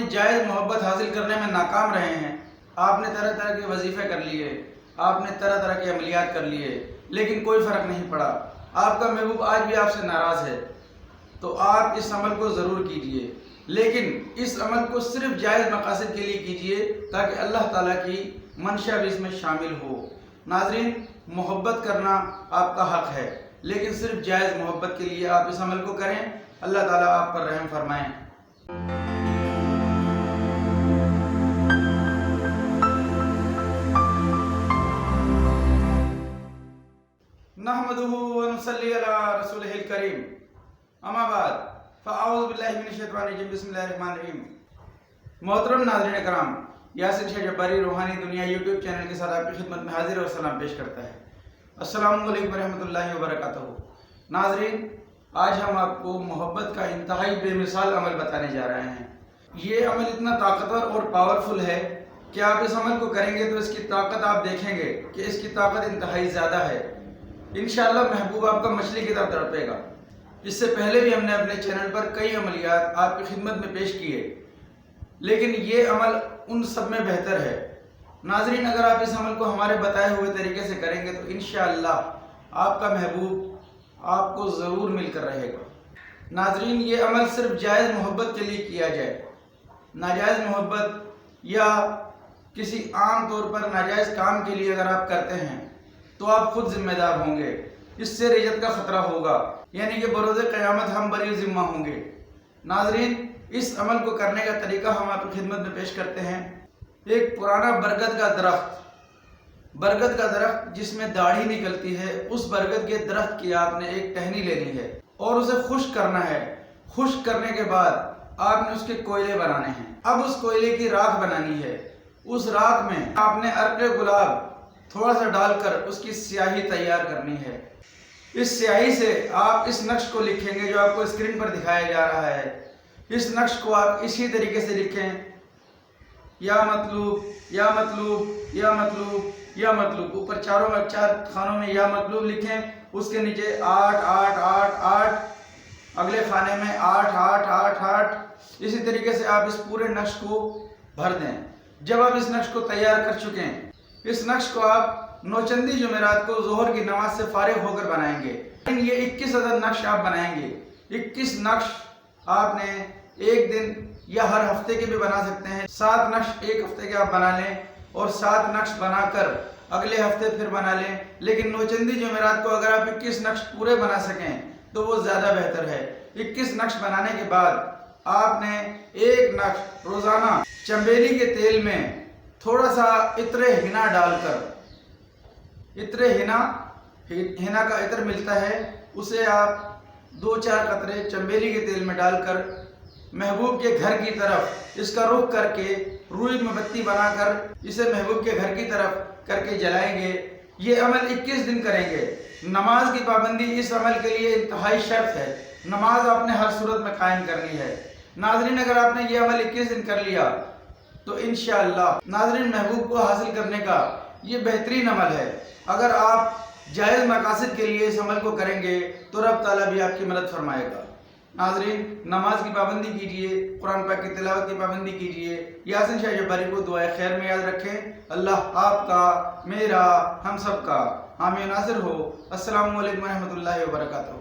اپنی جائز محبت حاصل کرنے میں ناکام رہے ہیں، آپ نے طرح طرح کے وظیفے کر لیے، آپ نے طرح طرح کے عملیات کر لیے، لیکن کوئی فرق نہیں پڑا، آپ کا محبوب آج بھی آپ سے ناراض ہے، تو آپ اس عمل کو ضرور کیجئے، لیکن اس عمل کو صرف جائز مقاصد کے لیے کیجئے تاکہ اللہ تعالیٰ کی منشا بھی اس میں شامل ہو۔ ناظرین، محبت کرنا آپ کا حق ہے، لیکن صرف جائز محبت کے لیے آپ اس عمل کو کریں۔ اللہ تعالیٰ آپ پر رحم فرمائیں۔ نحمدہ ونصلی علی رسولہ الکریم، اما بعد فاعوذ باللہ من الشیطان الرجیم، بسم اللہ الرحمن الرحیم۔ محترم ناظرین اکرام، یاسر شاہ جباری روحانی دنیا یوٹیوب چینل کے ساتھ آپ کی خدمت میں حاضر اور سلام پیش کرتا ہے۔ السلام علیکم ورحمۃ اللہ وبرکاتہ۔ ناظرین، آج ہم آپ کو محبت کا انتہائی بے مثال عمل بتانے جا رہے ہیں۔ یہ عمل اتنا طاقتور اور پاورفل ہے کہ آپ اس عمل کو کریں گے تو اس کی طاقت آپ دیکھیں گے کہ اس کی طاقت انتہائی زیادہ ہے۔ انشاءاللہ محبوب آپ کا مچھلی کی طرح تڑپے گا۔ اس سے پہلے بھی ہم نے اپنے چینل پر کئی عملیات آپ کی خدمت میں پیش کیے، لیکن یہ عمل ان سب میں بہتر ہے۔ ناظرین، اگر آپ اس عمل کو ہمارے بتائے ہوئے طریقے سے کریں گے تو انشاءاللہ آپ کا محبوب آپ کو ضرور مل کر رہے گا۔ ناظرین، یہ عمل صرف جائز محبت کے لیے کیا جائے، ناجائز محبت یا کسی عام طور پر ناجائز کام کے لیے اگر آپ کرتے ہیں تو آپ خود ذمہ دار ہوں گے، اس سے رجعت کا خطرہ ہوگا، یعنی کہ بروز قیامت ہم بری ذمہ ہوں گے۔ ناظرین، اس عمل کو کرنے کا طریقہ ہم آپ کی خدمت میں پیش کرتے ہیں۔ ایک پرانا برگد کا درخت جس میں داڑھی نکلتی ہے، اس برگد کے درخت کی آپ نے ایک ٹہنی لینی ہے اور اسے خشک کرنا ہے۔ خشک کرنے کے بعد آپ نے اس کے کوئلے بنانے ہیں۔ اب اس کوئلے کی راکھ بنانی ہے۔ اس راکھ میں آپ نے عرق گلاب تھوڑا سا ڈال کر اس کی سیاہی تیار کرنی ہے۔ اس سیاہی سے آپ اس نقش کو لکھیں گے جو آپ کو اسکرین پر دکھایا جا رہا ہے۔ اس نقش کو آپ اسی طریقے سے لکھیں، یا مطلوب یا مطلوب یا مطلوب یا مطلوب، اوپر چار خانوں میں یا مطلوب لکھیں، اس کے نیچے 8 8 8 8، اگلے خانے میں 8 8 8 8، اسی طریقے سے آپ اس پورے نقش کو بھر دیں۔ جب آپ اس نقش کو تیار کر چکیں، اس نقش کو آپ نوچندی جمعرات کو ظہر کی نماز سے فارغ ہو کر بنائیں گے۔ یہ 21 عدد نقش آپ بنائیں گے۔ 21 نقش آپ نے ایک دن یا ہر ہفتے کے بھی بنا سکتے ہیں۔ 7 نقش ایک ہفتے کے آپ بنا لیں اور 7 نقش بنا کر اگلے ہفتے پھر بنا لیں، لیکن نوچندی جمعرات کو اگر آپ 21 نقش پورے بنا سکیں تو وہ زیادہ بہتر ہے۔ 21 نقش بنانے کے بعد آپ نے ایک نقش روزانہ چنبیلی کے تیل میں تھوڑا سا عطر ہنا ڈال کر، عطر ہنا کا عطر ملتا ہے، اسے آپ 2-4 قطرے چنبیلی کے تیل میں ڈال کر محبوب کے گھر کی طرف اس کا رخ کر کے روئی میں بتی بنا کر اسے محبوب کے گھر کی طرف کر کے جلائیں گے۔ یہ عمل 21 دن کریں گے۔ نماز کی پابندی اس عمل کے لیے انتہائی شرط ہے۔ نماز آپ نے ہر صورت میں قائم کرنی ہے۔ ناظرین، اگر آپ نے یہ عمل 21 دن کر لیا تو انشاءاللہ ناظرین محبوب کو حاصل کرنے کا یہ بہترین عمل ہے۔ اگر آپ جائز مقاصد کے لیے اس عمل کو کریں گے تو رب تعالیٰ بھی آپ کی مدد فرمائے گا۔ ناظرین، نماز کی پابندی کیجئے، قرآن پاک کی تلاوت کی پابندی کیجئے۔ یاسر شاہ جباری کو دعائے خیر میں یاد رکھیں۔ اللہ آپ کا، میرا، ہم سب کا حامی و ناصر ہو۔ السلام علیکم ورحمۃ اللہ وبرکاتہ۔